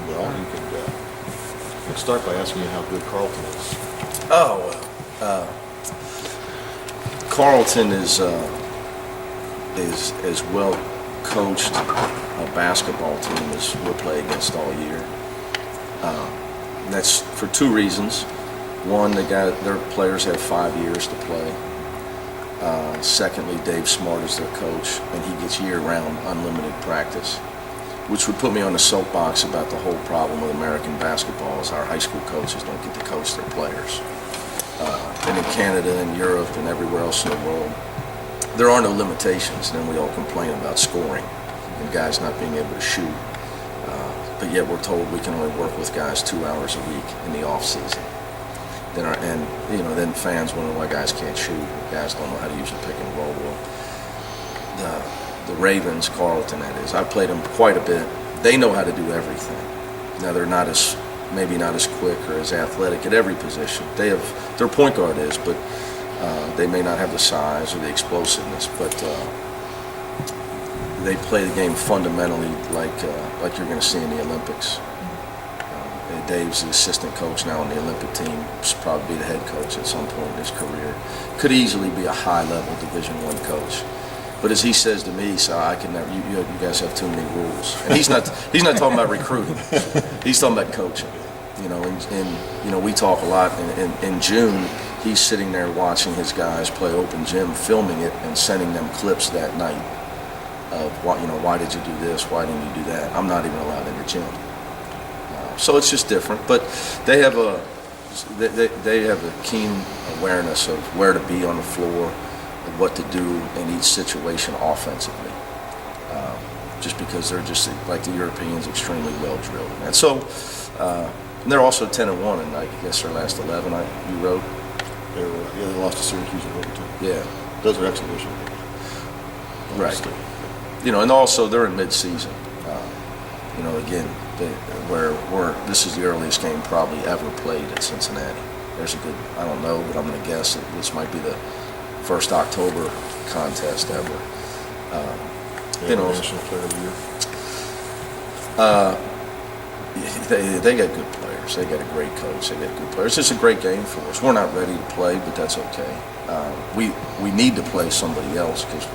Well, you could let's start by asking you how good Carleton is. Oh, Carleton is as well coached a basketball team as we'll play against all year. That's for two reasons. One, their players have 5 years to play. Secondly, Dave Smart is their coach, and he gets year-round unlimited practice, which would put me on the soapbox about the whole problem with American basketball is our high school coaches don't get to coach their players. And in Canada and Europe and everywhere else in the world, there are no limitations. Then we all complain about scoring and guys not being able to shoot. But yet we're told we can only work with guys 2 hours a week in the off season. Then fans wonder why guys can't shoot. Guys don't know how to use a pick and roll. Well, the Ravens, Carleton that is, I played them quite a bit. They know how to do everything. Now they're maybe not as quick or as athletic at every position. Their point guard is, but they may not have the size or the explosiveness. But they play the game fundamentally like you're going to see in the Olympics. Dave's the assistant coach now on the Olympic team. He'll probably be the head coach at some point in his career. Could easily be a high-level Division I coach. But as he says to me, so I can never. You guys have too many rules. And he's not talking about recruiting. He's talking about coaching. We talk a lot. In June, he's sitting there watching his guys play open gym, filming it, and sending them clips that night of why did you do this? Why didn't you do that? I'm not even allowed in the gym. So it's just different. But they have a keen awareness of where to be on the floor, of what to do in each situation offensively. Just because they're just like the Europeans, extremely well drilled. And so they're also 10-1, and I guess their last 11 you wrote. They lost to Syracuse in overtime. Yeah, those are exhibition. Right. And also they're in mid-season. Again, this is the earliest game probably ever played at Cincinnati. There's a good, I don't know, but I'm going to guess that this might be the first October contest ever. National Player of the Year. They got good players. They got a great coach. They got good players. It's a great game for us. We're not ready to play, but that's okay. We need to play somebody else because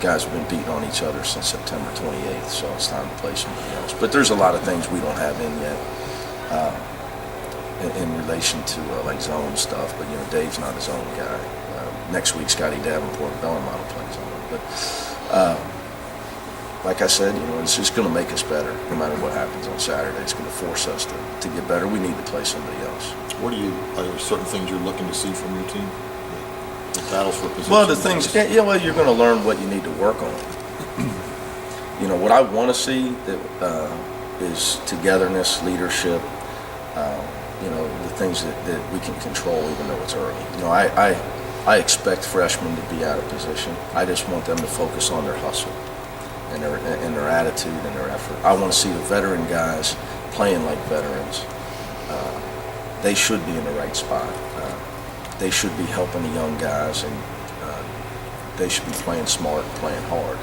guys have been beating on each other since September 28th, so it's time to play somebody else. But there's a lot of things we don't have in yet in relation to like zone stuff. But Dave's not a zone guy. Next week, Scotty Davenport, Bellarmine will play zone. But like I said, it's just going to make us better no matter what happens on Saturday. It's going to force us to get better. We need to play somebody else. Are there certain things you're looking to see from your team? The battles for position? Well, the things, you're going to learn what you need to work on. What I want to see is togetherness, leadership, the things that we can control even though it's early. I expect freshmen to be out of position. I just want them to focus on their hustle and their attitude and their effort. I want to see the veteran guys playing like veterans. They should be in the right spot. They should be helping the young guys, and they should be playing smart, playing hard.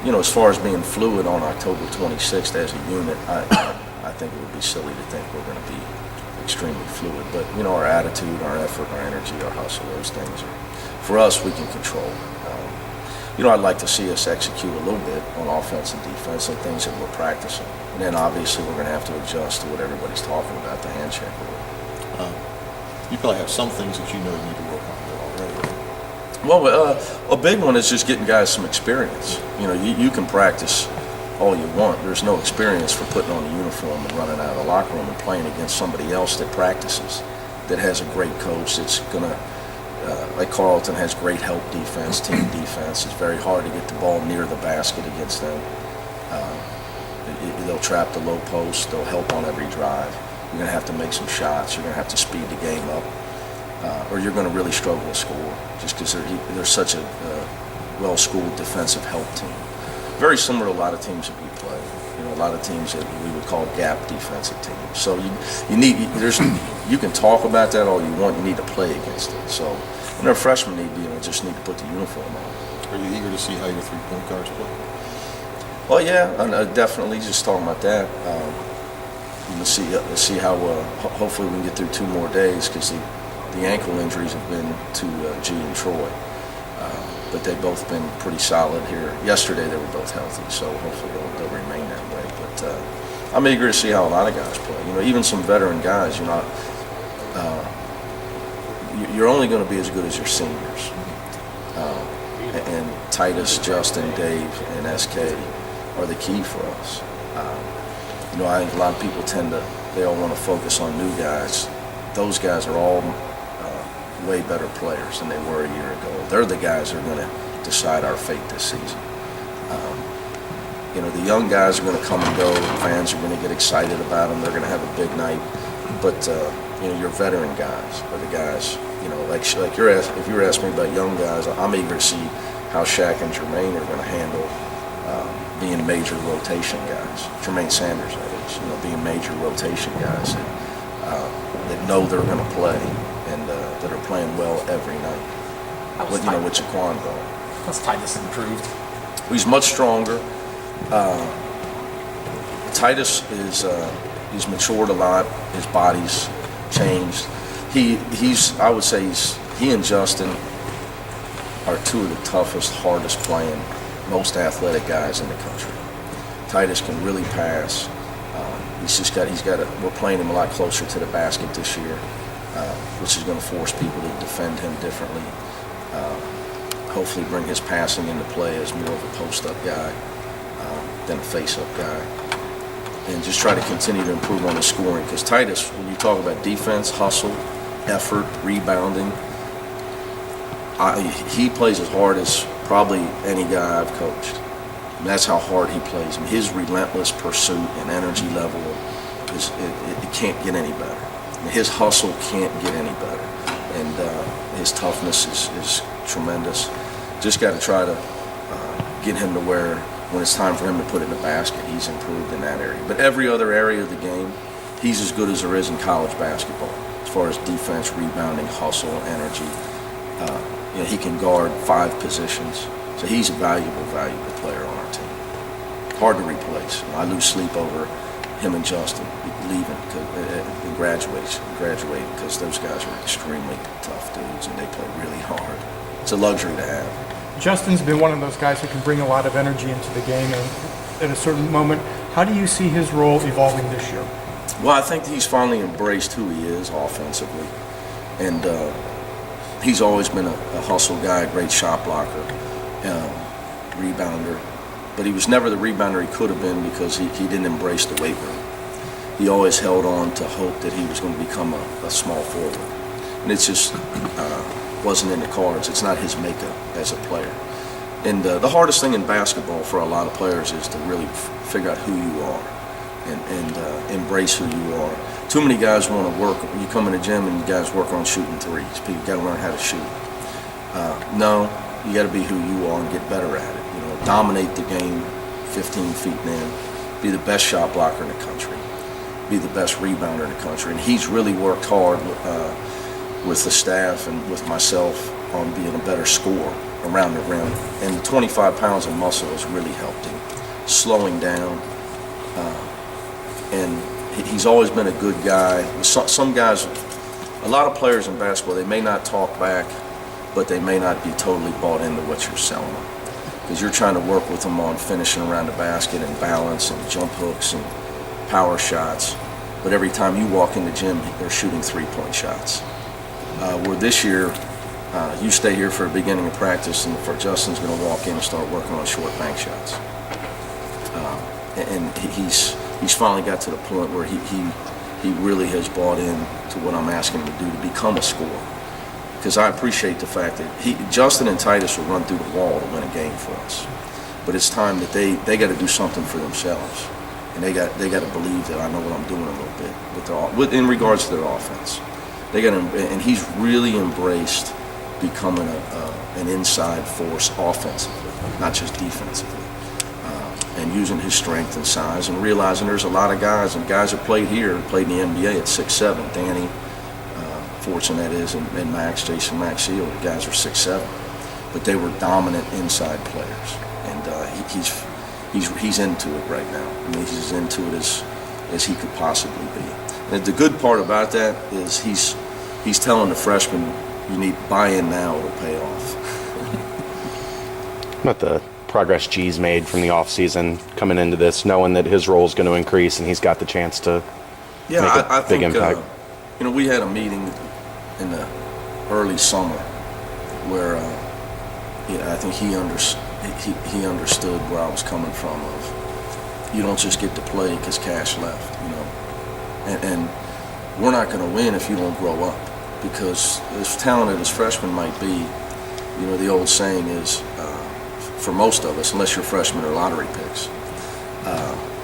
As far as being fluid on October 26th as a unit, I think it would be silly to think we're going to be extremely fluid. But, our attitude, our effort, our energy, our hustle, those things for us, we can control. I'd like to see us execute a little bit on offense and defense and things that we're practicing. And then obviously we're going to have to adjust to what everybody's talking about, the hand check rule. You probably have some things that you know you need to work on there already, right? Well, a big one is just getting guys some experience. You can practice all you want. There's no experience for putting on a uniform and running out of the locker room and playing against somebody else that practices, that has a great coach that's going to, like Carleton has great help defense, team defense. It's very hard to get the ball near the basket against them. They'll trap the low post. They'll help on every drive. You're going to have to make some shots. You're going to have to speed the game up, or you're going to really struggle to score just because they're such a well-schooled defensive help team. Very similar to a lot of teams that we play. A lot of teams that we would call gap defensive teams. So you can talk about that all you want. You need to play against it. So our freshmen just need to put the uniform on. Are you eager to see how your three-point guards play? Well, yeah, definitely. Just talking about that. see how hopefully we can get through 2 more days, because the ankle injuries have been to G and Troy. But they've both been pretty solid here. Yesterday they were both healthy, so hopefully they'll remain that way. But I'm eager to see how a lot of guys play. Even some veteran guys. You're only going to be as good as your seniors. And Titus, Justin, Dave, and SK are the key for us. I think a lot of people they all want to focus on new guys. Those guys are all way better players than they were a year ago. They're the guys that are going to decide our fate this season. The young guys are going to come and go. Fans are going to get excited about them. They're going to have a big night. But your veteran guys are the guys. If you were asking me about young guys, I'm eager to see how Shaq and Jermaine are going to handle being major rotation guys. Jermaine Sanders, that is, being major rotation guys that know they're going to play and that are playing well every night. With Jaquan going. How's Titus improved? He's much stronger. Titus he's matured a lot. His body's changed. I would say he and Justin are 2 of the toughest, hardest playing, most athletic guys in the country. Titus can really pass. We're playing him a lot closer to the basket this year, which is going to force people to defend him differently. Hopefully bring his passing into play as more of a post-up guy than a face-up guy. And just try to continue to improve on his scoring. Because Titus, when you talk about defense, hustle, effort, rebounding, he plays as hard as probably any guy I've coached. And that's how hard he plays. His relentless pursuit and energy level it can't get any better. His hustle can't get any better. And his toughness is tremendous. Just got to try to get him to where when it's time for him to put it in the basket, he's improved in that area. But every other area of the game, he's as good as there is in college basketball. As far as defense, rebounding, hustle, energy. He can guard 5 positions. So he's a valuable player on our team. Hard to replace. I lose sleep over him and Justin leaving and graduating because those guys are extremely tough dudes and they play really hard. It's a luxury to have. Justin's been one of those guys who can bring a lot of energy into the game, and at a certain moment, how do you see his role evolving this year? Well, I think he's finally embraced who he is offensively, and he's always been a hustle guy, a great shot blocker, rebounder, but he was never the rebounder he could have been because he didn't embrace the weight room. He always held on to hope that he was going to become a small forward, and it's just wasn't in the cards. It's not his makeup as a player. And the hardest thing in basketball for a lot of players is to really figure out who you are and embrace who you are. Too many guys want to work. You come in the gym and you guys work on shooting threes. People got to learn how to shoot. No, you got to be who you are and get better at it. Dominate the game 15 feet in. Be the best shot blocker in the country. Be the best rebounder in the country. And he's really worked hard with the staff and with myself on being a better scorer around the rim. And the 25 pounds of muscle has really helped him. Slowing down. And he's always been a good guy. Some guys, a lot of players in basketball, they may not talk back, but they may not be totally bought into what you're selling them. Because you're trying to work with them on finishing around the basket and balance and jump hooks and power shots. But every time you walk in the gym, they're shooting 3-point shots. Where this year, you stay here for the beginning of practice, and for Justin's going to walk in and start working on short bank shots. And he's finally got to the point where he really has bought in to what I'm asking him to do to become a scorer. Because I appreciate the fact that Justin and Titus will run through the wall to win a game for us. But it's time that they got to do something for themselves, and they got to believe that I know what I'm doing a little bit in regards to their offense. They got to, and he's really embraced becoming an inside force offensively, not just defensively. And using his strength and size and realizing there's a lot of guys that played here, played in the NBA at 6'7". Danny, Fortune that is, and Max, Jason Maxiel, the guys are 6'7". But they were dominant inside players. And he's into it right now. I mean, he's as into it as he could possibly be. And the good part about that is he's telling the freshmen, you need buy-in now, it'll pay off. About the progress G's made from the offseason coming into this, knowing that his role is going to increase and he's got the chance to Yeah, make a I big think, impact. we had a meeting in the early summer where I think he understood where I was coming from of you don't just get to play because Cash left, and we're not going to win if you don't grow up, because as talented as freshmen might be, the old saying is, for most of us, unless you're freshmen or lottery picks,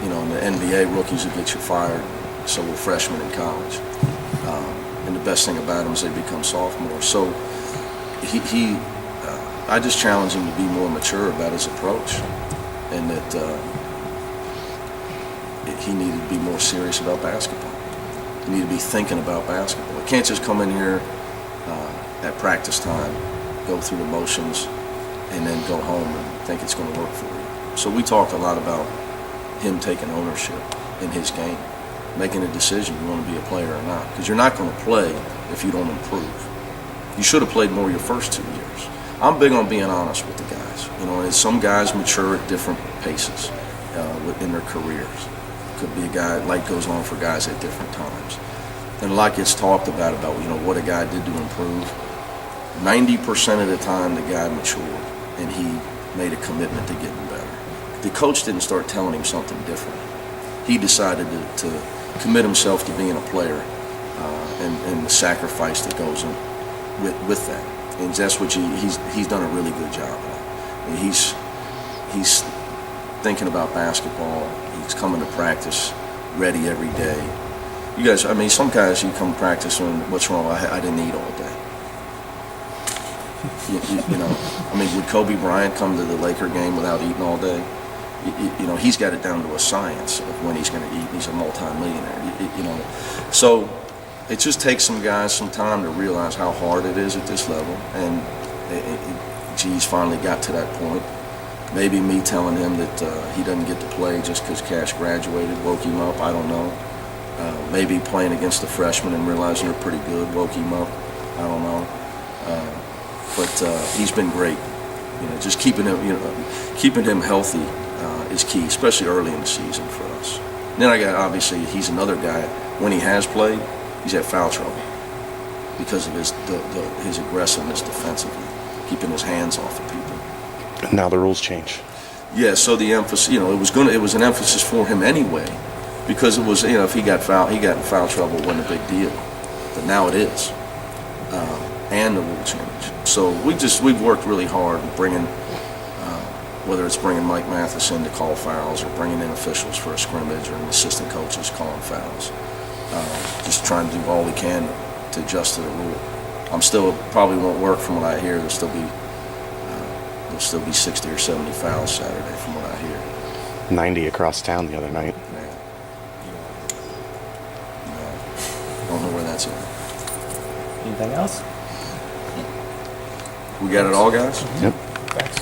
in the NBA, rookies will get you fired, so will freshmen in college. And the best thing about them is they become sophomores. So I just challenge him to be more mature about his approach, and that he needed to be more serious about basketball. He needed to be thinking about basketball. He can't just come in here at practice time, go through the motions, and then go home and think it's going to work for you. So we talked a lot about him taking ownership in his game, making a decision you want to be a player or not, because you're not going to play if you don't improve. You should have played more your first 2 years. I'm big on being honest with the guys. And some guys mature at different paces in their careers. Could be a guy, life goes on for guys at different times. And a lot gets talked about what a guy did to improve. 90% of the time the guy matured and he made a commitment to getting better. The coach didn't start telling him something different. He decided to commit himself to being a player and the sacrifice that goes in with that. And that's what he's done a really good job of. And he's thinking about basketball. He's coming to practice ready every day. You guys, some guys you come to practice and what's wrong? I didn't eat all day. Would Kobe Bryant come to the Laker game without eating all day? He's got it down to a science of when he's going to eat. He's a multi-millionaire. So it just takes some guys some time to realize how hard it is at this level. And G's finally got to that point. Maybe me telling him that he doesn't get to play just because Cash graduated woke him up. I don't know. Maybe playing against the freshmen and realizing they're pretty good woke him up. I don't know. But he's been great. Just keeping him healthy is key, especially early in the season for us. And then obviously he's another guy. When he has played, he's had foul trouble because of his aggressiveness defensively, keeping his hands off of people. And now the rules change. Yeah, so the emphasis, it was an emphasis for him anyway, because it was, if he got in foul trouble, it wasn't a big deal. But now it is, and the rule change. So we've worked really hard bringing, whether it's bringing Mike Matheson to call fouls or bringing in officials for a scrimmage or assistant coaches calling fouls. Just trying to do all we can to adjust to the rule. Probably won't work from what I hear. There'll still be 60 or 70 fouls Saturday from what I hear. 90 across town the other night. Yeah. Don't know where that's at. Anything else? We got it all, guys? Yep. Thanks.